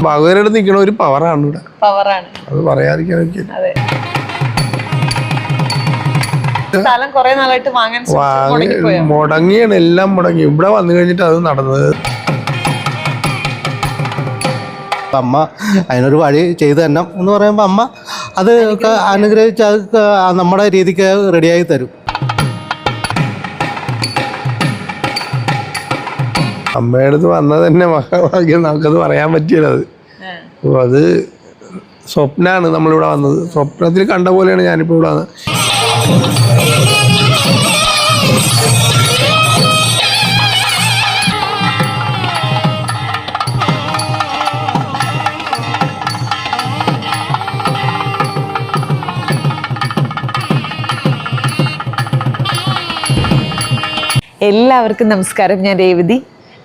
ഭഗവാനോട് നിൽക്കണ ഒരു പവറാണ് ഇവിടെ. അത് പറയാതിരിക്കാൻ മുടങ്ങിയാണ്, എല്ലാം മുടങ്ങി. ഇവിടെ വന്നു കഴിഞ്ഞിട്ട് അത് നടന്നത്. അമ്മ അതിനൊരു വഴി ചെയ്തു തന്നെ എന്ന് പറയുമ്പോൾ അമ്മ അത് അനുഗ്രഹിച്ച് അത് നമ്മുടെ രീതിക്ക് റെഡിയായി തരും. അമ്മയുടെ അടുത്ത് വന്നത് തന്നെ മഹാഭാഗ്യം. നമുക്കത് പറയാൻ പറ്റിയത്. അത് സ്വപ്നമാണ് നമ്മളിവിടെ വന്നത്. സ്വപ്നത്തിൽ കണ്ട പോലെയാണ് ഞാനിപ്പോൾ ഇവിടെ വന്നത്. എല്ലാവർക്കും നമസ്കാരം. ഞാൻ രേവതി.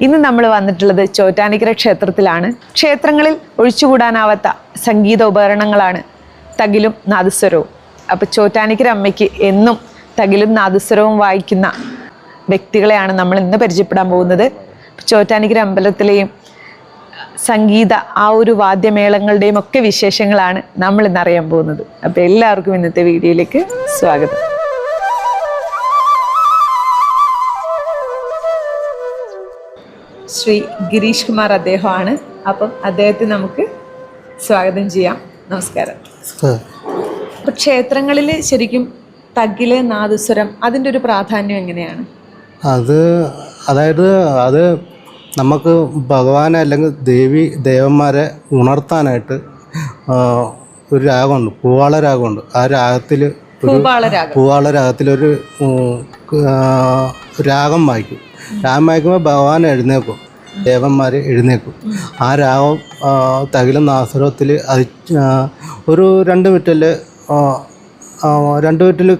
ഇന്ന് നമ്മൾ വന്നിട്ടുള്ളത് ചോറ്റാനിക്കര ക്ഷേത്രത്തിലാണ്. ക്ഷേത്രങ്ങളിൽ ഒഴിച്ചുകൂടാനാവാത്ത സംഗീത ഉപകരണങ്ങളാണ് തകിലും നാദസ്വരവും. അപ്പോൾ ചോറ്റാനിക്കര അമ്മയ്ക്ക് എന്നും തകിലും നാദസ്വരവും വായിക്കുന്ന വ്യക്തികളെയാണ് നമ്മൾ ഇന്ന് പരിചയപ്പെടാൻ പോകുന്നത്. ചോറ്റാനിക്കര അമ്പലത്തിലെയും സംഗീത ആ ഒരു വാദ്യമേളങ്ങളുടെയും ഒക്കെ വിശേഷങ്ങളാണ് നമ്മൾ ഇന്ന് അറിയാൻ പോകുന്നത്. അപ്പോൾ എല്ലാവർക്കും ഇന്നത്തെ വീഡിയോയിലേക്ക് സ്വാഗതം. ശ്രീ ഗിരീഷ് കുമാർ അദ്ദേഹമാണ്. അപ്പം അദ്ദേഹത്തെ നമുക്ക് സ്വാഗതം ചെയ്യാം. നമസ്കാരം. അപ്പൊ ക്ഷേത്രങ്ങളിൽ ശരിക്കും തകില് നാദസ്വരം അതിൻ്റെ ഒരു പ്രാധാന്യം എങ്ങനെയാണ്? അത് നമുക്ക് ഭഗവാനെ അല്ലെങ്കിൽ ദേവന്മാരെ ഉണർത്താനായിട്ട് ഒരു രാഗമുണ്ട്, പൂവാള രാഗമുണ്ട്. ആ രാഗത്തിൽ പൂവാള രാഗത്തിലൊരു രാഗം വായിക്കും. രാഗം വായിക്കുമ്പോൾ ഭഗവാൻ എഴുന്നേക്കും, ദേവന്മാർ എഴുന്നേക്കും. ആ രാഗം തകിലും നാദസ്വരത്തിൽ അത് ഒരു 2 മിനിറ്റിൽ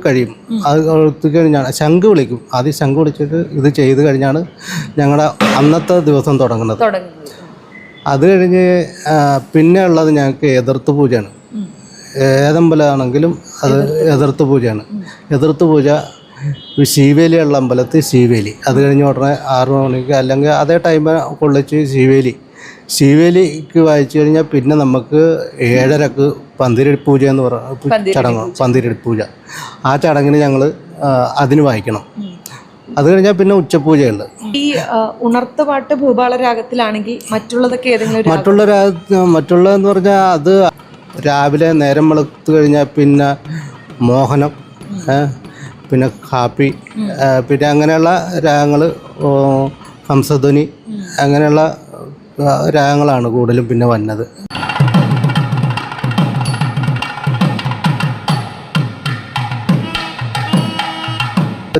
കഴിയും. അത് കഴിഞ്ഞാണ് ശംഖ് വിളിക്കും. ആദ്യം ശംഖ് വിളിച്ചിട്ട് ഇത് ചെയ്ത് കഴിഞ്ഞാണ് ഞങ്ങളുടെ അന്നത്തെ ദിവസം തുടങ്ങുന്നത്. അത് കഴിഞ്ഞ് പിന്നെ ഉള്ളത് ഞങ്ങൾക്ക് എതിർത്ത് പൂജയാണ്. ഏതമ്പലമാണെങ്കിലും അത് എതിർത്ത് പൂജയാണ്. എതിർത്ത് പൂജ ശീവേലിയുള്ള അമ്പലത്തിൽ ശീവേലി. അത് കഴിഞ്ഞ് ഉടനെ 6 മണിക്ക് അല്ലെങ്കിൽ അതേ ടൈം കൊള്ളിച്ച് ശീവേലിക്ക് വായിച്ചു കഴിഞ്ഞാൽ പിന്നെ നമുക്ക് 7:30 പന്തിരടി പൂജ എന്ന് പറയുന്ന ചടങ്ങ്, പന്തിരടി പൂജ. ആ ചടങ്ങിന് ഞങ്ങൾ അതിന് വായിക്കണം. അത് കഴിഞ്ഞാൽ പിന്നെ ഉച്ചപൂജയുണ്ട്. ഈ ഉണർത്തുപാട്ട് ഭൂപാള രാഗത്തിലാണെങ്കിൽ മറ്റുള്ളതൊക്കെ ഏതെങ്കിലും മറ്റുള്ളതെന്ന് പറഞ്ഞാൽ അത് രാവിലെ നേരം വെളുത്ത് കഴിഞ്ഞാൽ പിന്നെ മോഹനം, പിന്നെ കാപ്പി, പിന്നെ അങ്ങനെയുള്ള രാഗങ്ങൾ, ഹംസധ്വനി, അങ്ങനെയുള്ള രാഗങ്ങളാണ് കൂടുതലും പിന്നെ വന്നത്.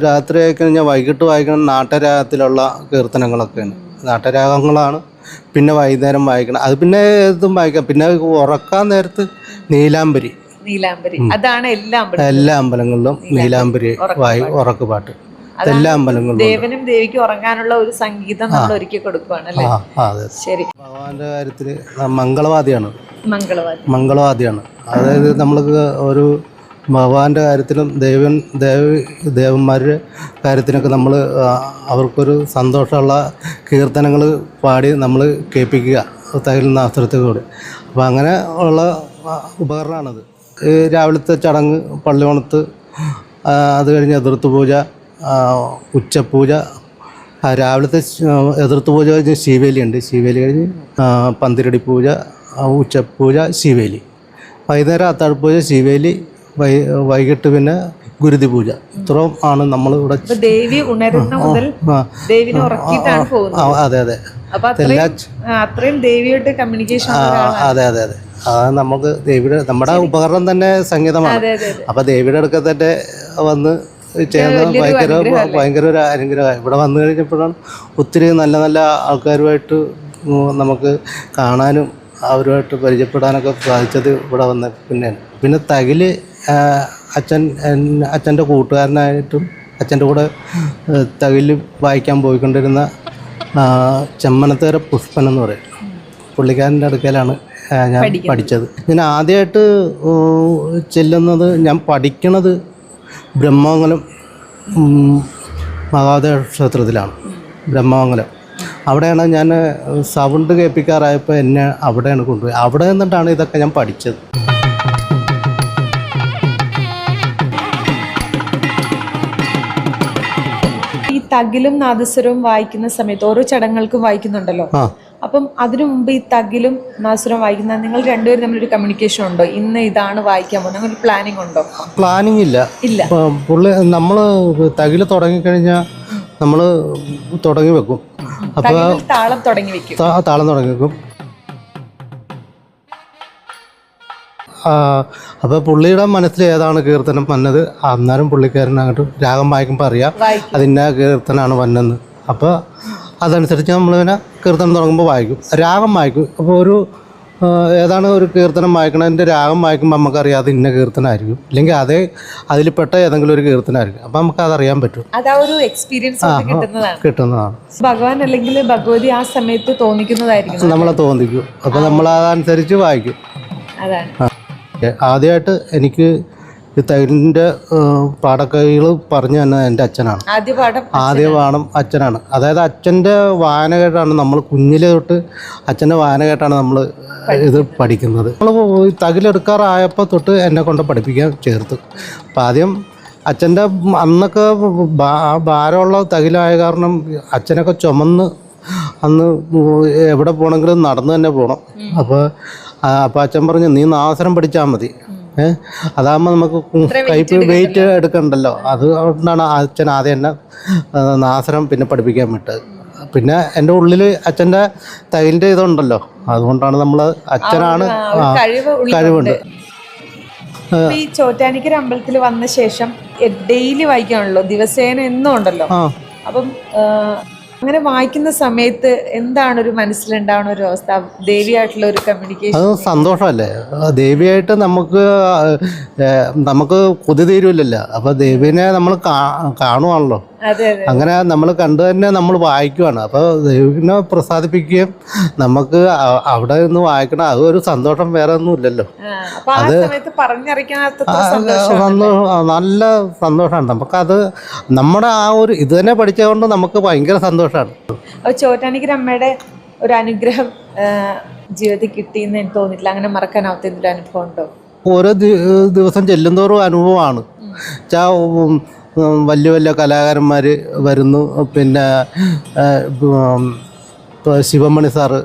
രാത്രി ആയിക്കഴിഞ്ഞാൽ വൈകിട്ട് വായിക്കണം നാട്ടരാഗത്തിലുള്ള കീർത്തനങ്ങളൊക്കെയാണ്. നാട്ടരാഗങ്ങളാണ് പിന്നെ വൈകുന്നേരം വായിക്കണം. അത് പിന്നെ ഇതും വായിക്കാം. പിന്നെ ഉറക്കാൻ നേരത്ത് നീലാംബരി, അതാണ് എല്ലാ അമ്പലങ്ങളിലും നീലാംബരി ഉറക്ക് പാട്ട് എല്ലാ അമ്പലങ്ങളിലും. ദേവനും ദേവിക്കും ഉറങ്ങാനുള്ള ഒരു സംഗീതം നമ്മൾ ഒരുക്കി കൊടുക്കുകയാണ് അല്ലേ? ശരി. ഭഗവാന്റെ കാര്യത്തില് മംഗളവാദിയാണ്. മംഗളവാദിയാണ്. അതായത് നമ്മൾക്ക് ഒരു ഭഗവാന്റെ കാര്യത്തിലും ദേവന്മാരുടെ കാര്യത്തിനൊക്കെ നമ്മൾ അവർക്കൊരു സന്തോഷമുള്ള കീർത്തനങ്ങൾ പാടി നമ്മൾ കേൾപ്പിക്കുക തകിലും നാദസ്വരത്തോടെ. അപ്പോൾ അങ്ങനെ ഉള്ള ഉപകരണമാണത്. രാവിലത്തെ ചടങ്ങ് പള്ളിയോണത്ത്, അത് കഴിഞ്ഞ് എതിർത്ത് പൂജ, ഉച്ചപൂജ. രാവിലത്തെ എതിർത്ത് പൂജ കഴിഞ്ഞ് ശീവേലിയുണ്ട്. ശീവേലി കഴിഞ്ഞ് പന്തിരടി പൂജ, ഉച്ചപൂജ, ശീവേലി. വൈകുന്നേരം അത്താഴപ്പൂജ, ശീവേലി, വൈകിട്ട് പിന്നെ ഗുരുതി പൂജ. ഇത്രയും ആണ് നമ്മൾ ഇവിടെ. ദേവി ഉണരുന്ന മുതൽ ദേവിനെ ഉറക്കിയിട്ടാണ് പോകുന്നത്. അതെ അതെ. അത്രയും ദേവിയായിട്ട് കമ്മ്യൂണിക്കേഷൻ. അതെ അതെ അതെ. നമുക്ക് ദേവിയുടെ നമ്മുടെ ഉപകരണം തന്നെ സംഗീതമാണ്. അപ്പൊ ദേവിയുടെ അടുക്ക തന്നെ വന്ന് ചെയ്യുന്നത് ഭയങ്കര ഒരു അനുഗ്രഹം. ഇവിടെ വന്നു കഴിഞ്ഞപ്പോഴാണ് ഒത്തിരി നല്ല നല്ല ആൾക്കാരുമായിട്ട് നമുക്ക് കാണാനും അവരുമായിട്ട് പരിചയപ്പെടാനൊക്കെ സാധിച്ചത് ഇവിടെ വന്ന പിന്നെ തകില് അച്ഛൻ്റെ കൂട്ടുകാരനായിട്ടും അച്ഛൻ്റെ കൂടെ തകില് വായിക്കാൻ പോയിക്കൊണ്ടിരുന്ന ചെമ്മനത്തേര പുഷ്പൻ എന്ന് പറയും. പുള്ളിക്കാരൻ്റെ അടുക്കലാണ് ഞാൻ പഠിച്ചത്. ഞാൻ ആദ്യമായിട്ട് ചെല്ലുന്നത്, ഞാൻ പഠിക്കണത് ബ്രഹ്മമംഗലം മഹാദേവ ക്ഷേത്രത്തിലാണ്. ബ്രഹ്മമംഗലം അവിടെയാണ് ഞാൻ സൗണ്ട് കേൾപ്പിക്കാറായപ്പോൾ എന്നെ അവിടെയാണ് കൊണ്ടുപോയി. അവിടെ നിന്നിട്ടാണ് ഇതൊക്കെ ഞാൻ പഠിച്ചത്. ഈ തകിലും നാദസ്വരവും വായിക്കുന്ന സമയത്ത് ഓരോ ചടങ്ങുകൾക്കും വായിക്കുന്നുണ്ടല്ലോ, അപ്പം അതിനു മുമ്പ് ഈ തകിലും നാദസ്വരവും വായിക്കുന്ന നിങ്ങൾ രണ്ടുപേരും തമ്മിലൊരു കമ്മ്യൂണിക്കേഷൻ ഉണ്ടോ? ഇന്ന് ഇതാണ് വായിക്കാൻ പോകുന്നത്, അങ്ങനെ ഒരു പ്ലാനിങ് ഉണ്ടോ? പ്ലാനിങ് ഇല്ല. പുള്ളി നമ്മൾ തകില് തുടങ്ങിക്കഴിഞ്ഞാൽ നമ്മൾ തുടങ്ങി വെക്കും. അപ്പോൾ താളം തുടങ്ങി വെക്കും. താളം തുടങ്ങി വെക്കും. അപ്പോൾ പുള്ളിയുടെ മനസ്സിൽ ഏതാണ് കീർത്തനം വന്നത്, അന്നേരം പുള്ളിക്കാരൻ അങ്ങോട്ട് രാഗം വായിക്കുമ്പോൾ അറിയാം അതിൻ്റെ കീർത്തനമാണ് വന്നെന്ന്. അപ്പോൾ അതനുസരിച്ച് നമ്മളിങ്ങനെ കീർത്തനം തുടങ്ങുമ്പോൾ വായിക്കും, രാഗം വായിക്കും. അപ്പോൾ ഒരു ഏതാണ് ഒരു കീർത്തനം വായിക്കണതിൻ്റെ രാഗം വായിക്കുമ്പോൾ നമുക്കറിയാം അത് ഇന്ന കീർത്തനമായിരിക്കും, അല്ലെങ്കിൽ അതേ അതിൽപ്പെട്ട ഏതെങ്കിലും ഒരു കീർത്തനമായിരിക്കും. അപ്പം നമുക്ക് അതറിയാൻ പറ്റും. കിട്ടുന്നതാണ്. ഭഗവാൻ അല്ലെങ്കിൽ ഭഗവതി ആ സമയത്ത് തോന്നിക്കുന്നതായിരിക്കും, നമ്മളെ തോന്നിക്കും. അപ്പോൾ നമ്മൾ അതനുസരിച്ച് വായിക്കും. ആദ്യമായിട്ട് എനിക്ക് ഈ തകിലിൻ്റെ പാടക്കൈകൾ പറഞ്ഞു തന്നെ എൻ്റെ അച്ഛനാണ്. ആദ്യ പാഠം അച്ഛനാണ്. അതായത് അച്ഛൻ്റെ വായന കേട്ടാണ് നമ്മൾ കുഞ്ഞിലെ തൊട്ട് അച്ഛൻ്റെ വായന കേട്ടാണ് നമ്മൾ ഇത് പഠിക്കുന്നത്. നമ്മൾ തകിലെടുക്കാറായപ്പോൾ തൊട്ട് എന്നെ കൊണ്ട് പഠിപ്പിക്കാൻ ചേർത്ത്. അപ്പം ആദ്യം അച്ഛൻ്റെ അന്നൊക്കെ ഭാരമുള്ള തകിലായ കാരണം അച്ഛനൊക്കെ ചുമന്ന് അന്ന് എവിടെ പോകണമെങ്കിലും നടന്ന് തന്നെ പോകണം. അപ്പോൾ അച്ഛൻ പറഞ്ഞു നീ നാസരം പഠിച്ചാൽ മതി, അതാകുമ്പോൾ നമുക്ക് കൈപ്പ് വെയിറ്റ് എടുക്കണ്ടല്ലോ. അതുകൊണ്ടാണ് അച്ഛൻ ആദ്യം എന്നെ നാസരം പിന്നെ പഠിപ്പിക്കാൻ വിട്ടത്. പിന്നെ എൻ്റെ ഉള്ളിൽ അച്ഛൻ്റെ തൈലിൻ്റെ ഇതുണ്ടല്ലോ, അതുകൊണ്ടാണ് നമ്മൾ അച്ഛനാണ് കഴിവുണ്ട്. ഈ ചോറ്റാനിക്കര അമ്പലത്തിൽ വന്ന ശേഷം ഡെയിലി വായിക്കാണല്ലോ, ദിവസേന എന്നും ഉണ്ടല്ലോ. അപ്പം അങ്ങനെ വായിക്കുന്ന സമയത്ത് എന്താണ് ഒരു മനസ്സിലുണ്ടാവുന്ന ഒരു അവസ്ഥ, ദേവിയായിട്ടുള്ള ഒരു കമ്മ്യൂണിക്കേഷൻ? അത് സന്തോഷമല്ലേ. ദേവിയായിട്ട് നമുക്ക് കൊതി തീരുമില്ലല്ലോ. അപ്പോൾ ദേവിനെ നമ്മൾ കാണുവാണല്ലോ, അങ്ങനെ നമ്മൾ കണ്ടു തന്നെ നമ്മൾ വായിക്കുവാണ്. അപ്പോൾ ദേവിനെ പ്രസാദിപ്പിക്കുകയും നമുക്ക് അവിടെ നിന്ന് വായിക്കണം, അതൊരു സന്തോഷം വേറെ ഒന്നും ഇല്ലല്ലോ. അത് നല്ല സന്തോഷമാണ് നമുക്കത്. നമ്മുടെ ആ ഒരു ഇത് തന്നെ പഠിച്ചതുകൊണ്ട് നമുക്ക് ഭയങ്കര സന്തോഷമാണ്. ചോറ്റാനിക്കര അമ്മയുടെ ഒരു അനുഗ്രഹം ജീവിതത്തിൽ കിട്ടിയെന്ന് എനിക്ക് തോന്നിയിട്ടില്ല. അങ്ങനെ മറക്കാനാവാത്ത എന്തൊരു അനുഭവം ഉണ്ടോ? ഓരോ ദിവസം ചെല്ലുന്തോറും അനുഭവമാണ്. വലിയ വലിയ കലാകാരന്മാർ വരുന്നു. പിന്നെ ശിവമണി സാറ്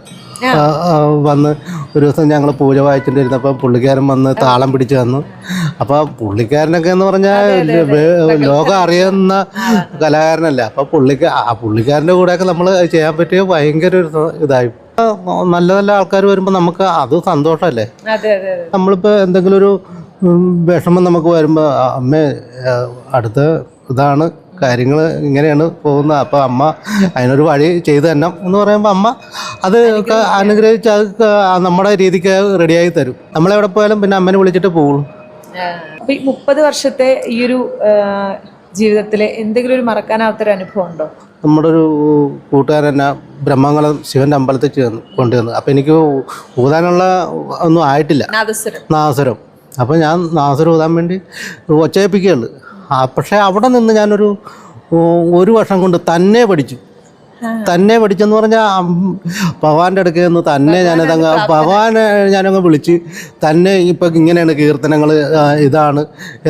വന്ന് ഒരു ദിവസം ഞങ്ങൾ പൂജ വായിച്ചിട്ടിരുന്നപ്പോൾ പുള്ളിക്കാരൻ വന്ന് താളം പിടിച്ച് തന്നു. അപ്പോൾ പുള്ളിക്കാരനൊക്കെ എന്ന് പറഞ്ഞാൽ ലോകം അറിയുന്ന കലാകാരനല്ല. അപ്പോൾ പുള്ളിക്കാരൻ്റെ കൂടെയൊക്കെ നമ്മൾ ചെയ്യാൻ പറ്റിയ ഭയങ്കര ഒരു ഇതായി. നല്ല നല്ല ആൾക്കാർ വരുമ്പോൾ നമുക്ക് അത് സന്തോഷമല്ലേ. നമ്മളിപ്പോൾ എന്തെങ്കിലും ഒരു വിഷമം നമുക്ക് വരുമ്പോൾ അമ്മേ അടുത്ത ഇതാണ് കാര്യങ്ങൾ ഇങ്ങനെയാണ് പോകുന്നത്, അപ്പോൾ അമ്മ അതിനൊരു വഴി ചെയ്തു തന്നെ എന്ന് പറയുമ്പോൾ അമ്മ അത് അനുഗ്രഹിച്ച് അത് നമ്മുടെ രീതിക്ക് റെഡിയായി തരും. നമ്മളെവിടെ പോയാലും പിന്നെ അമ്മനെ വിളിച്ചിട്ട് പോകുള്ളൂ. അപ്പോൾ ഈ 30 വർഷത്തെ ഈ ഒരു ജീവിതത്തിൽ എന്തെങ്കിലും ഒരു മറക്കാനാവാത്തൊരു അനുഭവം ഉണ്ടോ? നമ്മുടെ ഒരു കൂട്ടുകാരൻ എന്നെ ബ്രഹ്മംഗലം ശിവൻ്റെ അമ്പലത്തിൽ കൊണ്ടുവന്നു. അപ്പോൾ എനിക്ക് ഊതാനുള്ള ഒന്നും ആയിട്ടില്ല, നാസരം. അപ്പോൾ ഞാൻ നാസരം ഊതാൻ വേണ്ടി ഒച്ചയിപ്പിക്കുകയുള്ളു. പക്ഷേ അവിടെ നിന്ന് ഞാനൊരു 1 വർഷം കൊണ്ട് തന്നെ പഠിച്ചെന്ന് പറഞ്ഞാൽ ഭഗവാന്റെ അടുക്കൽ നിന്ന് തന്നെ ഭഗവാനെ ഞാനങ്ങ് വിളിച്ച് തന്നെ ഇപ്പം ഇങ്ങനെയാണ് കീർത്തനങ്ങൾ ഇതാണ്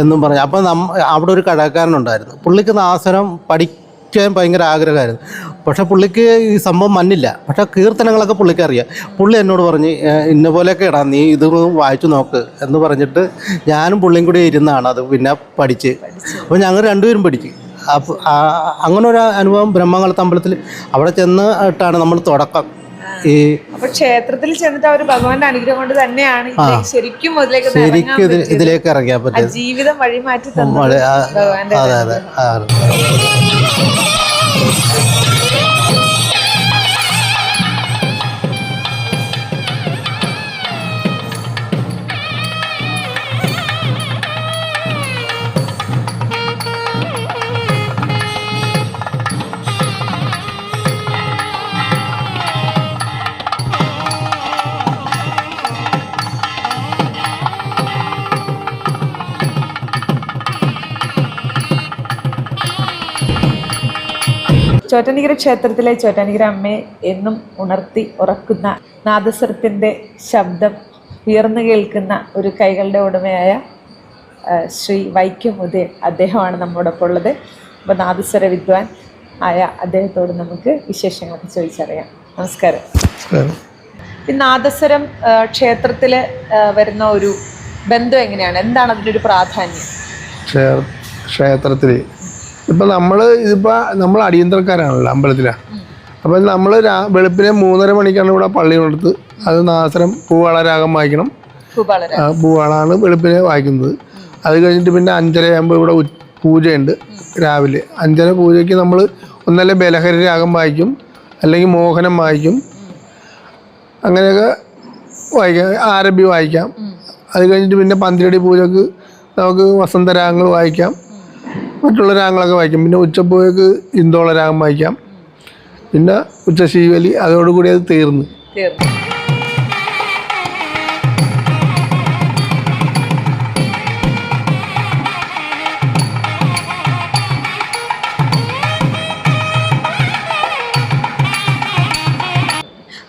എന്നും പറഞ്ഞു. അപ്പം അവിടെ ഒരു കലാകാരനുണ്ടായിരുന്നു. പുള്ളിക്ക് നാസരം പഠിക്കാൻ ഭയങ്കര ആഗ്രഹമായിരുന്നു. പക്ഷേ പുള്ളിക്ക് ഈ സംഭവം മന്നില്ല. പക്ഷേ കീർത്തനങ്ങളൊക്കെ പുള്ളിക്ക് അറിയാം. പുള്ളി എന്നോട് പറഞ്ഞ് ഇന്ന പോലെയൊക്കെ ഇടാം, നീ ഇത് വായിച്ചു നോക്ക് എന്ന് പറഞ്ഞിട്ട് ഞാനും പുള്ളിയും കൂടി ഇരുന്നാണ് അത് പിന്നെ പഠിച്ച്. അപ്പോൾ ഞങ്ങൾ രണ്ടുപേരും പഠിച്ച്. അപ്പോൾ അങ്ങനെ ഒരു അനുഭവം ബ്രഹ്മംഗലത്ത് അമ്പലത്തിൽ അവിടെ ചെന്നിട്ടാണ് നമ്മൾ തുടക്കം. ക്ഷേത്രത്തിൽ ചെന്നിട്ട് അവർ ഭഗവാന്റെ അനുഗ്രഹം കൊണ്ട് തന്നെയാണ് ശരിക്കും ഇതിലേക്ക് ഇറങ്ങിയാൽ പറ്റും. ജീവിതം വഴിമാറ്റി അതെ. ചോറ്റാനിക്കര ക്ഷേത്രത്തിലെ ചോറ്റാനിക്കര അമ്മയെ എന്നും ഉണർത്തി ഉറക്കുന്ന നാദസ്വരത്തിൻ്റെ ശബ്ദം ഉയർന്നു കേൾക്കുന്ന ഒരു കൈകളുടെ ഉടമയായ ശ്രീ വൈക്കം ഉദയൻ, അദ്ദേഹമാണ് നമ്മോടൊപ്പം ഉള്ളത്. അപ്പോൾ നാദസ്വര വിദ്വാൻ ആയ അദ്ദേഹത്തോട് നമുക്ക് വിശേഷങ്ങളൊക്കെ ചോദിച്ചറിയാം. നമസ്കാരം. ഈ നാദസ്വരം ക്ഷേത്രത്തിൽ വരുന്ന ഒരു ബന്ധം എങ്ങനെയാണ്? എന്താണ് അതിൻ്റെ ഒരു പ്രാധാന്യം? ക്ഷേത്രത്തിൽ ഇപ്പം നമ്മൾ അടിയന്തരക്കാരാണല്ലോ അമ്പലത്തിലാണ്. അപ്പം നമ്മൾ വെളുപ്പിനെ 3:30 മണിക്കാണ് ഇവിടെ പള്ളി കൊടുത്ത് അത് നാദസ്വരം പൂവാള രാഗം വായിക്കണം. പൂവാളാണ് വെളുപ്പിനെ വായിക്കുന്നത്. അത് കഴിഞ്ഞിട്ട് പിന്നെ 5:30 ആകുമ്പോൾ ഇവിടെ പൂജയുണ്ട്. രാവിലെ 5:30 പൂജയ്ക്ക് നമ്മൾ ഒന്നല്ലേ ബലഹരി രാഗം വായിക്കും, അല്ലെങ്കിൽ മോഹനം വായിക്കും, അങ്ങനെയൊക്കെ വായിക്കാം. ആരബി വായിക്കാം. അത് കഴിഞ്ഞിട്ട് പിന്നെ 12 പൂജക്ക് നമുക്ക് വസന്തരാഗങ്ങൾ വായിക്കാം, മറ്റുള്ള രാഗങ്ങളൊക്കെ വായിക്കാം. പിന്നെ ഉച്ചപ്പൂജക്ക് ഇന്ദോള രാഗം വായിക്കാം. പിന്നെ ഉച്ചശീവലി, അതോടുകൂടി അത് തീർന്നു.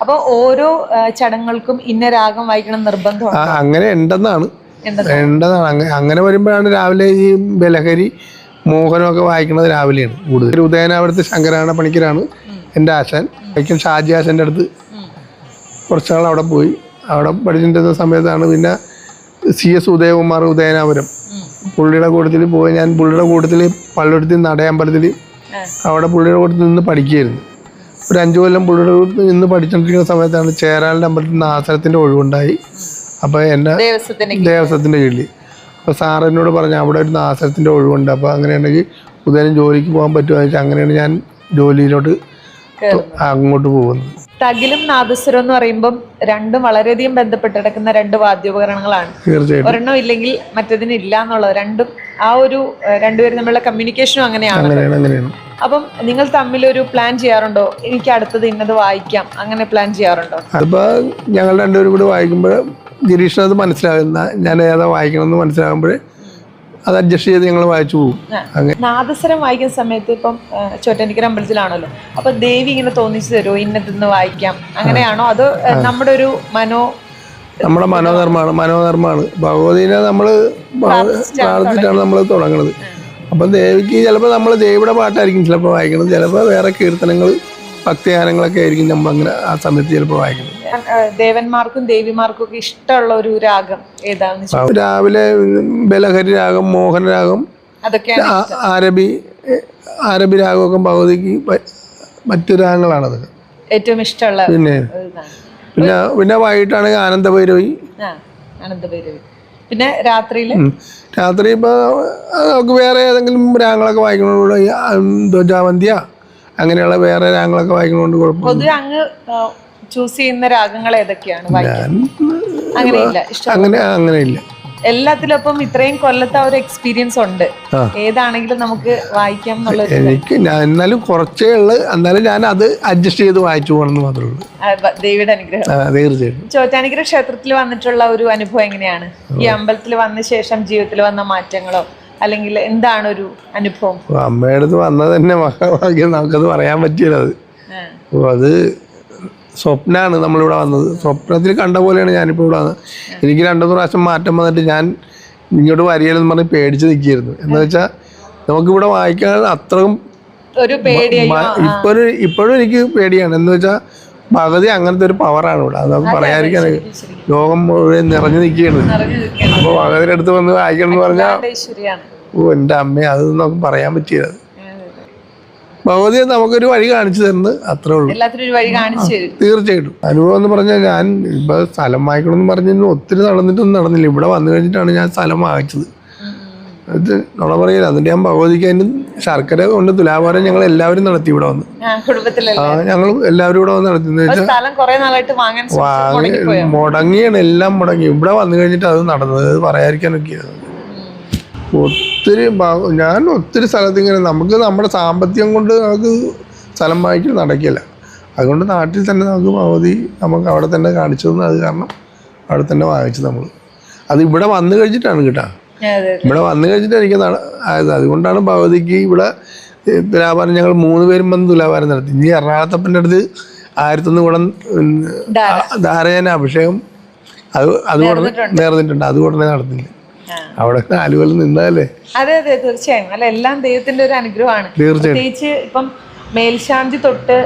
അപ്പോൾ ഓരോ ചടങ്ങുകൾക്കും ഇന്ന രാഗം വായിക്കണം നിർബന്ധമാണ്? അങ്ങനെ ഉണ്ടെന്നാണ്. അങ്ങനെ വരുമ്പോഴാണ് രാവിലെ ഈ ബലഹരി മോഹനമൊക്കെ വായിക്കുന്നത് രാവിലെയാണ് കൂടുതൽ. ഉദയനാപുരത്ത് ശങ്കരാണ പണിക്കരാണ് എൻ്റെ ആശാൻ. വൈക്കം ഷാജി ആശാൻ്റെ അടുത്ത് കുറച്ച് നാൾ അവിടെ പോയി. അവിടെ പഠിച്ചിട്ടുന്ന സമയത്താണ് പിന്നെ CS ഉദയകുമാർ ഉദയനാപുരം പുള്ളിയുടെ കൂട്ടത്തിൽ പോയി. ഞാൻ പുള്ളിയുടെ കൂട്ടത്തിൽ പള്ളിയെടുത്ത് നടയമ്പലത്തിൽ അവിടെ പുള്ളിയുടെ കൂട്ടത്തിൽ നിന്ന് പഠിക്കുകയായിരുന്നു. ഒരു 5 കൊല്ലം പുള്ളിയുടെ കൂട്ടത്തിൽ നിന്ന് പഠിച്ചുകൊണ്ടിരിക്കുന്ന സമയത്താണ് ചേരാലിൻ്റെ അമ്പലത്തിൽ നിന്ന് ആസനത്തിൻ്റെ ഒഴിവുണ്ടായി. അപ്പോൾ എന്നെ ദേവസ്വത്തിൻ്റെ കീഴിൽ അപ്പോൾ സാർ എന്നോട് പറഞ്ഞു അവിടെ ഒരു നാസരത്തിൻ്റെ ഒഴിവുണ്ട്, അപ്പോൾ അങ്ങനെയാണെങ്കിൽ ഉദയനും ജോലിക്ക് പോകാൻ പറ്റുമെന്ന് വെച്ചാൽ അങ്ങനെയാണ് ഞാൻ ജോലിയിലോട്ട് അങ്ങോട്ട് പോകുന്നത്. തകിലും നാദസ്വരം എന്ന് പറയുമ്പോൾ രണ്ടും വളരെയധികം ബന്ധപ്പെട്ട് കിടക്കുന്ന 2 വാദ്യോപകരണങ്ങളാണ്. തീർച്ചയായിട്ടും ഒരെണ്ണം ഇല്ലെങ്കിൽ മറ്റേതിന് ഇല്ല എന്നുള്ളത്. രണ്ടുപേരും തമ്മിലുള്ള കമ്മ്യൂണിക്കേഷനും അങ്ങനെയാണ്. അപ്പം നിങ്ങൾ തമ്മിലൊരു പ്ലാൻ ചെയ്യാറുണ്ടോ? എനിക്ക് അടുത്തത് ഇന്നത് വായിക്കാം, അങ്ങനെ പ്ലാൻ ചെയ്യാറുണ്ടോ? അതിപ്പോൾ ഞങ്ങൾ രണ്ടുപേരും കൂടി വായിക്കുമ്പോൾ ഗിരീഷിന് അത് മനസ്സിലാകുന്ന, ഞാൻ ഏതാ വായിക്കണമെന്ന് മനസ്സിലാകുമ്പോൾ അത് അഡ്ജസ്റ്റ് ചെയ്ത് ഞങ്ങൾ വായിച്ചു പോകും. നാദസ്വരം വായിക്കുന്ന സമയത്ത് ഇപ്പം ചോറ്റാനിക്കര അമ്പലത്തിലാണല്ലോ, അപ്പൊ ദേവി ഇങ്ങനെ തോന്നിച്ചു തരുമോ ഇന്നതിന്ന് വായിക്കാം, അങ്ങനെയാണോ? അതോ നമ്മുടെ ഒരു നമ്മുടെ മനോധർമ്മമാണ്. ഭഗവതിനെ നമ്മൾ പ്രാർത്ഥിച്ചിട്ടാണ് നമ്മൾ തുടങ്ങുന്നത്. അപ്പം ദേവിക്ക് ചിലപ്പോൾ നമ്മൾ ദേവിയുടെ പാട്ടായിരിക്കും ചിലപ്പോൾ വായിക്കുന്നത്, ചിലപ്പോൾ വേറെ കീർത്തനങ്ങൾ ഭക്തിഗാനങ്ങളൊക്കെ ആയിരിക്കും നമ്മൾ അങ്ങനെ ആ സമയത്ത് ചിലപ്പോൾ വായിക്കുന്നത്. ദേവന്മാർക്കും ദേവിമാർക്കും ഒക്കെ ഇഷ്ടമുള്ള ഒരു രാഗം ഏതാണ്? രാവിലെ ബലഹരി രാഗം, മോഹന രാഗം, ആരബി രാഗമൊക്കെ ഭഗവതിക്ക് മറ്റു രാഗങ്ങളാണ് അതൊക്കെ ഏറ്റവും ഇഷ്ടമുള്ള. പിന്നെ വൈകിട്ടാണെങ്കിൽ ആനന്ദഭൈരവി. പിന്നെ രാത്രി ഇപ്പോൾ നമുക്ക് വേറെ ഏതെങ്കിലും രാഗങ്ങളൊക്കെ വായിക്കണോണ്ട് ധ്വജാവന്ത്യ അങ്ങനെയുള്ള വേറെ രാഗങ്ങളൊക്കെ വായിക്കണോണ്ട് കുഴപ്പമില്ല. പൊതുവെ അങ്ങ് ചൂസ് ചെയ്യുന്ന രാഗങ്ങൾ ഏതൊക്കെയാണ്? അങ്ങനെയില്ല. എല്ലാത്തിലും അപ്പം ഇത്രയും കൊല്ലത്തെ ഒരു എക്സ്പീരിയൻസ് ഉണ്ട്, ഏതാണെങ്കിലും നമുക്ക് വായിക്കാം എന്നുള്ളത്. എനിക്ക് എന്നാലും കുറച്ചേ ഉള്ളു, എന്നാലും ഞാൻ അത് അഡ്ജസ്റ്റ് ചെയ്ത് വായിച്ചു പോകണമെന്ന് മാത്രമേ ഉള്ളൂ. ദേവിയുടെ അനുഗ്രഹം. തീർച്ചയായിട്ടും. ചോറ്റാനിക്കര ക്ഷേത്രത്തിൽ വന്നിട്ടുള്ള ഒരു അനുഭവം എങ്ങനെയാണ്? ഈ അമ്പലത്തിൽ വന്ന ശേഷം ജീവിതത്തിൽ വന്ന മാറ്റങ്ങളോ അല്ലെങ്കിൽ എന്താണ് ഒരു അനുഭവം? അമ്മയുടെ അടുത്ത് വന്നത് തന്നെ മഹാഭാഗ്യം, നമുക്കത് പറയാൻ പറ്റിയത്. അത് സ്വപ്നമാണ് നമ്മളിവിടെ വന്നത്. സ്വപ്നത്തിൽ കണ്ട പോലെയാണ് ഞാനിപ്പോൾ ഇവിടെ വന്നത്. എനിക്ക് 2-3 പ്രാവശ്യം മാറ്റം വന്നിട്ട് ഞാൻ ഇങ്ങോട്ട് വരികയില്ലെന്ന് പറഞ്ഞ് പേടിച്ച് നിൽക്കുകയായിരുന്നു. എന്ന് വെച്ചാൽ നമുക്കിവിടെ വായിക്കാൻ അത്രയും ഇപ്പോഴും എനിക്ക് പേടിയാണ്. എന്ന് വെച്ചാൽ ഭഗവതി അങ്ങനത്തെ ഒരു പവറാണ് ഇവിടെ. അത് നമുക്ക് പറയാതിരിക്കാൻ, ലോകം മുഴുവൻ നിറഞ്ഞു നിൽക്കുകയാണ്. അപ്പോൾ ഭഗവതിയുടെ അടുത്ത് വന്ന് വായിക്കണം എന്ന് പറഞ്ഞാൽ എൻ്റെ അമ്മയെ അത് നമുക്ക് പറയാൻ പറ്റിയത്. ഭഗവതിയെ നമുക്കൊരു വഴി കാണിച്ചു തരുന്നത് അത്രേ ഉള്ളൂ. തീർച്ചയായിട്ടും. അനുഭവം എന്ന് പറഞ്ഞാൽ ഞാൻ ഇപ്പൊ സ്ഥലം വാങ്ങിക്കണമെന്ന് പറഞ്ഞിരുന്നു, ഒത്തിരി നടന്നില്ല. ഇവിടെ വന്നു കഴിഞ്ഞിട്ടാണ് ഞാൻ സ്ഥലം വാങ്ങിച്ചത്. അത് നമ്മളെ പറയില്ല. അതിന്റെ ഞാൻ ഭഗവതിക്ക് അതിന് ശർക്കര കൊണ്ട് തുലാഭാരം ഞങ്ങൾ എല്ലാവരും നടത്തി ഇവിടെ വന്ന്. ഞങ്ങൾ എല്ലാവരും ഇവിടെ വന്ന് നടത്തി. മുടങ്ങിയാണ്, എല്ലാം മുടങ്ങി. ഇവിടെ വന്നു കഴിഞ്ഞിട്ട് അത് നടന്നത്. അത് പറയാതിരിക്കാനൊക്കെയാണ്. ഞാൻ ഒത്തിരി സ്ഥലത്ത് ഇങ്ങനെ നമുക്ക് നമ്മുടെ സാമ്പത്തികം കൊണ്ട് നമുക്ക് സ്ഥലം വാങ്ങിക്കൽ നടക്കില്ല. അതുകൊണ്ട് നാട്ടിൽ തന്നെ നമുക്ക് ഭഗവതി നമുക്ക് അവിടെ തന്നെ കാണിച്ചു തന്നു. അത് കാരണം അവിടെ തന്നെ വാങ്ങിച്ചു നമ്മൾ. അത് ഇവിടെ വന്നു കഴിഞ്ഞിട്ടാണ് കേട്ടോ. ഇവിടെ വന്നു കഴിഞ്ഞിട്ട് എനിക്ക് അതുകൊണ്ടാണ് ഭഗവതിക്ക് ഇവിടെ തുലാഭാരം ഞങ്ങൾ 3 പേരും വന്ന് തുലാഭാരം നടത്തി. ഇനി എറണാകുളത്തപ്പൻ്റെ അടുത്ത് 1001 കുടം ധാരജന അഭിഷേകം അത് നേർന്നിട്ടുണ്ട്. അത് ഉടനെ നടത്തില്ല. അവിടെ 4 കൊല്ലം നിന്നതല്ലേ. അതെ അതെ തീർച്ചയായും. അല്ല, എല്ലാം ദൈവത്തിന്റെ ഒരു അനുഗ്രഹമാണ്. പ്രത്യേകിച്ച് ഇപ്പം മേൽശാന്തി തൊട്ട്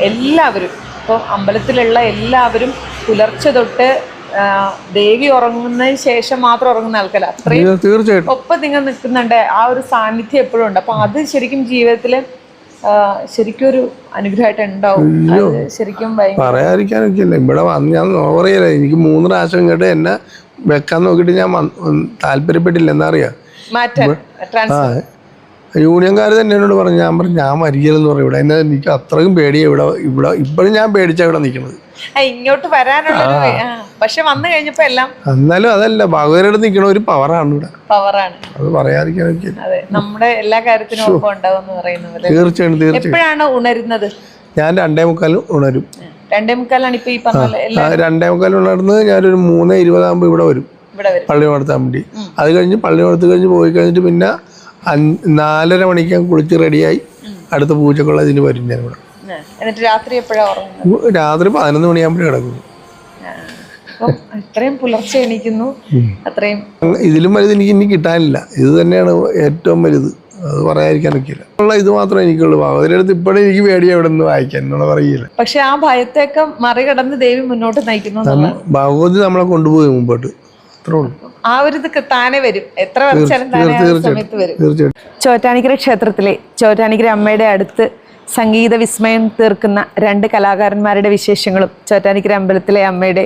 എല്ലാവരും, ഇപ്പം അമ്പലത്തിലുള്ള എല്ലാവരും പുലർച്ചെ തൊട്ട് ദേവി ഉറങ്ങുന്നതിന് ശേഷം മാത്രം ഉറങ്ങുന്ന ആൾക്കാരല്ല. അത്രയും തീർച്ചയായിട്ടും ഒപ്പം നിങ്ങൾ നിൽക്കുന്നുണ്ട്. ആ ഒരു സാന്നിധ്യം എപ്പോഴും ഉണ്ട്. അപ്പൊ അത് ശരിക്കും ജീവിതത്തില് ശരിക്കും ഒരു അനുഗ്രഹമായിട്ട് ഉണ്ടാവും. ശരിക്കും പറയാതിരിക്കാനൊക്കെ ഇല്ല. ഇവിടെ വന്ന് ഞാൻ പറയല്ലേ, എനിക്ക് 3 പ്രാവശ്യം ഇങ്ങോട്ട് എന്നെ വെക്കാൻ നോക്കിയിട്ട് ഞാൻ താല്പര്യപ്പെട്ടില്ല. എന്താ അറിയാ, യൂണിയൻകാർ തന്നെ എന്നോട് പറഞ്ഞു. ഞാൻ മരിക്കലെന്ന് പറയും ഇവിടെ. എന്നെ എനിക്ക് അത്രയും പേടിയാണ് ഇവിടെ ഇപ്പോഴും ഞാൻ പേടിച്ചാ ഇവിടെ നിൽക്കുന്നത്. ഇങ്ങോട്ട് വരാനുള്ള പക്ഷെ വന്നു കഴിഞ്ഞപ്പോ എല്ലാം എന്നാലും അതല്ല, ഭഗവതിയുടെ നിൽക്കണ ഒരു പവറാണ് ഇവിടെ. പവറാണ്, അത് പറയാതിരിക്കാനൊക്കെ. അതെ, നമ്മുടെ എല്ലാ കാര്യത്തിനും ഒപ്പം ഉണ്ടാവും എന്ന് പറയുന്ന പോലെ. തീർച്ചയായും. എപ്പോഴാണ് ഉണരുന്നത്? ഞാൻ 2:45 ഉണരും. 2:45 ഇപ്പൊ ഈ പറഞ്ഞ 2:45 ഉണർന്ന് ഞാനൊരു 3:20 ആകുമ്പോൾ ഇവിടെ വരും, പള്ളി നടത്താൻ വേണ്ടി. അത് കഴിഞ്ഞ് പള്ളി നടത്തി കഴിഞ്ഞ് പോയി കഴിഞ്ഞിട്ട് പിന്നെ 4:30 മണിക്ക് കുളിച്ച് റെഡിയായി അടുത്ത പൂജക്കുള്ള ഇതിന് വരും ഞാൻ ഇവിടെ. എന്നിട്ട് രാത്രി എപ്പോഴാ ഉറങ്ങുന്നത്? രാത്രി 11 മണിയാകുമ്പോൾ കിടക്കുന്നു. അത്രയും പുലർച്ചെ എണീക്കുന്നു. അത്രയും ഇതിലും വലുത് എനിക്ക് ഇനി കിട്ടാനില്ല. ഇത് തന്നെയാണ് ഏറ്റവും വലുത്. അത് പറയാതിരിക്കാനൊക്കെയില്ല. ഉള്ള ഇത് മാത്രമേ എനിക്കുള്ളൂ. അതിനടുത്ത് ഇപ്പോഴും എനിക്ക് പേടിയാ ഇവിടെ നിന്ന് വായിക്കാൻ എന്നുള്ള പറയില്ല. പക്ഷെ ആ ഭയത്തെയൊക്കെ മറികടന്ന് ദേവി മുന്നോട്ട് നയിക്കുന്നു. ഭഗവതി നമ്മളെ കൊണ്ടുപോയി മുമ്പോട്ട്. ആ ഒരു ഇത് താനെ വരും. എത്ര വർഷാലും സമയത്ത് വരും. ചോറ്റാനിക്കര ക്ഷേത്രത്തിലെ ചോറ്റാനിക്കര അമ്മയുടെ അടുത്ത് സംഗീത വിസ്മയം തീർക്കുന്ന 2 കലാകാരന്മാരുടെ വിശേഷങ്ങളും ചോറ്റാനിക്കര അമ്പലത്തിലെ അമ്മയുടെ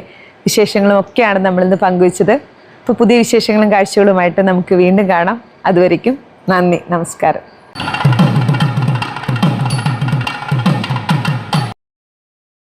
വിശേഷങ്ങളും ഒക്കെയാണ് നമ്മളിന്ന് പങ്കുവച്ചത്. അപ്പോൾ പുതിയ വിശേഷങ്ങളും കാഴ്ചകളുമായിട്ട് നമുക്ക് വീണ്ടും കാണാം. അതുവരയ്ക്കും നന്ദി, നമസ്കാരം.